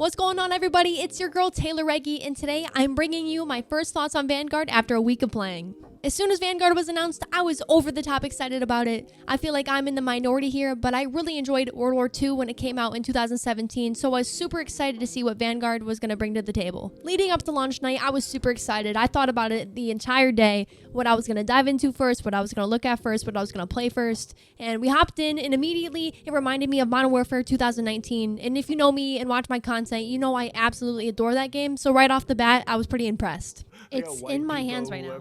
What's going on, everybody? It's your girl 𝙒𝙖𝙉𝙉𝙀𝘾𝙏, and today I'm bringing you my first thoughts on Vanguard after a week of playing. As soon as Vanguard was announced, I was over the top excited about it. I feel like I'm in the minority here, but I really enjoyed World War II when it came out in 2017, so I was super excited to see what Vanguard was going to bring to the table. Leading up to launch night, I was super excited. I thought about it the entire day, what I was going to dive into first, what I was going to look at first, what I was going to play first, and we hopped in, and immediately it reminded me of Modern Warfare 2019, and if you know me and watch my content, you know I absolutely adore that game, so right off the bat, I was pretty impressed. It's in my hands right now.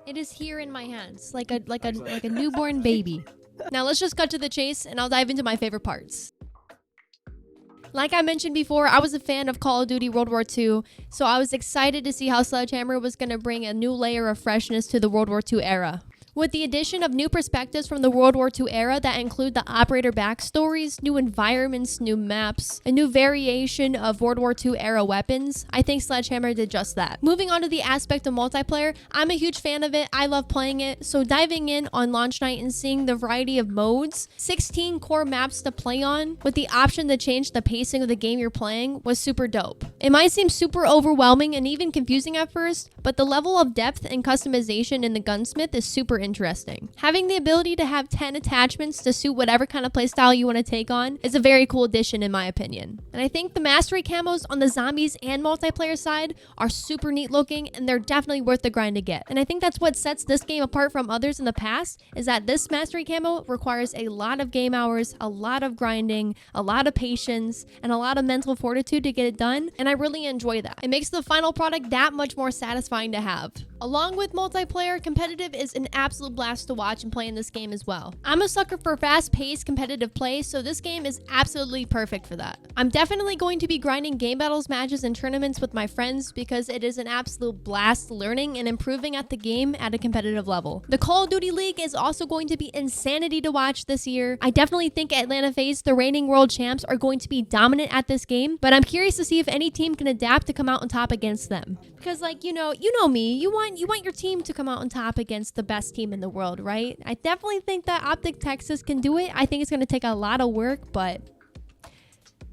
It is here in my hands, like a newborn baby. Now let's just cut to the chase, and I'll dive into my favorite parts. Like I mentioned before, I was a fan of Call of Duty World War II, so I was excited to see how Sledgehammer was going to bring a new layer of freshness to the World War II era. With the addition of new perspectives from the World War II era that include the operator backstories, new environments, new maps, a new variation of World War II era weapons, I think Sledgehammer did just that. Moving on to the aspect of multiplayer, I'm a huge fan of it, I love playing it, so diving in on launch night and seeing the variety of modes, 16 core maps to play on, with the option to change the pacing of the game you're playing was super dope. It might seem super overwhelming and even confusing at first, but the level of depth and customization in the gunsmith is super interesting. Having the ability to have 10 attachments to suit whatever kind of playstyle you want to take on is a very cool addition in my opinion. And I think the mastery camos on the zombies and multiplayer side are super neat looking, and they're definitely worth the grind to get. And I think that's what sets this game apart from others in the past, is that this mastery camo requires a lot of game hours, a lot of grinding, a lot of patience, and a lot of mental fortitude to get it done, and I really enjoy that. It makes the final product that much more satisfying to have. Along with multiplayer, competitive is an absolute blast to watch and play in this game as well. I'm a sucker for fast-paced competitive play, so this game is absolutely perfect for that. I'm definitely going to be grinding game battles, matches, and tournaments with my friends because it is an absolute blast learning and improving at the game at a competitive level. The Call of Duty League is also going to be insanity to watch this year. I definitely think Atlanta FaZe, the reigning world champs, are going to be dominant at this game, but I'm curious to see if any team can adapt to come out on top against them. Because like, you know me, you want your team to come out on top against the best team in the world, right? I definitely think that Optic Texas can do it. I think it's going to take a lot of work, but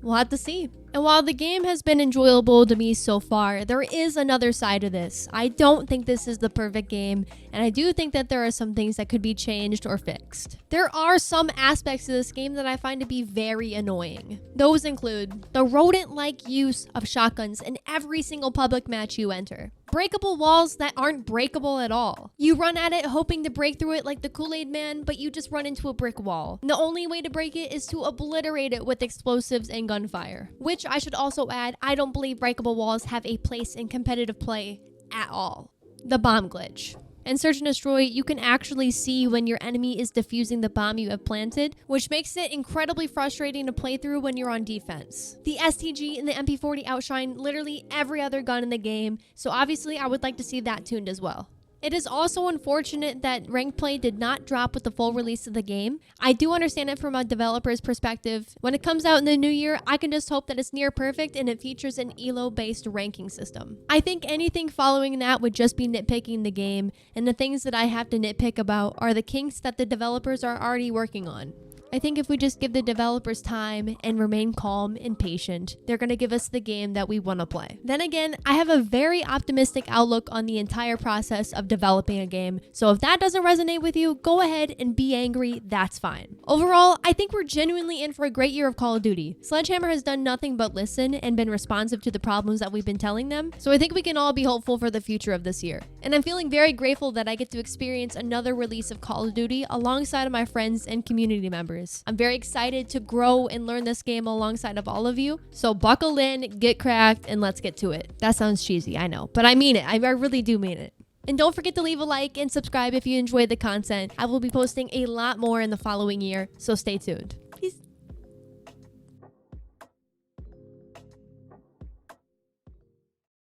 we'll have to see. And while the game has been enjoyable to me so far, there is another side of this. I don't think this is the perfect game, and I do think that there are some things that could be changed or fixed. There are some aspects of this game that I find to be very annoying. Those include the rodent-like use of shotguns in every single public match you enter. Breakable walls that aren't breakable at all. You run at it hoping to break through it like the Kool-Aid Man, but you just run into a brick wall. And the only way to break it is to obliterate it with explosives and gunfire. Which I should also add, I don't believe breakable walls have a place in competitive play at all. The bomb glitch. In Search and Destroy, you can actually see when your enemy is defusing the bomb you have planted, which makes it incredibly frustrating to play through when you're on defense. The STG and the MP40 outshine literally every other gun in the game, so obviously I would like to see that tuned as well. It is also unfortunate that ranked play did not drop with the full release of the game. I do understand it from a developer's perspective. When it comes out in the new year, I can just hope that it's near perfect and it features an ELO-based ranking system. I think anything following that would just be nitpicking the game, and the things that I have to nitpick about are the kinks that the developers are already working on. I think if we just give the developers time and remain calm and patient, they're going to give us the game that we want to play. Then again, I have a very optimistic outlook on the entire process of developing a game, so if that doesn't resonate with you, go ahead and be angry, that's fine. Overall, I think we're genuinely in for a great year of Call of Duty. Sledgehammer has done nothing but listen and been responsive to the problems that we've been telling them, so I think we can all be hopeful for the future of this year. And I'm feeling very grateful that I get to experience another release of Call of Duty alongside of my friends and community members. I'm very excited to grow and learn this game alongside of all of you. So buckle in, get cracked, and let's get to it. That sounds cheesy, I know, but I mean it. I really do mean it. And don't forget to leave a like and subscribe if you enjoyed the content. I will be posting a lot more in the following year, so stay tuned.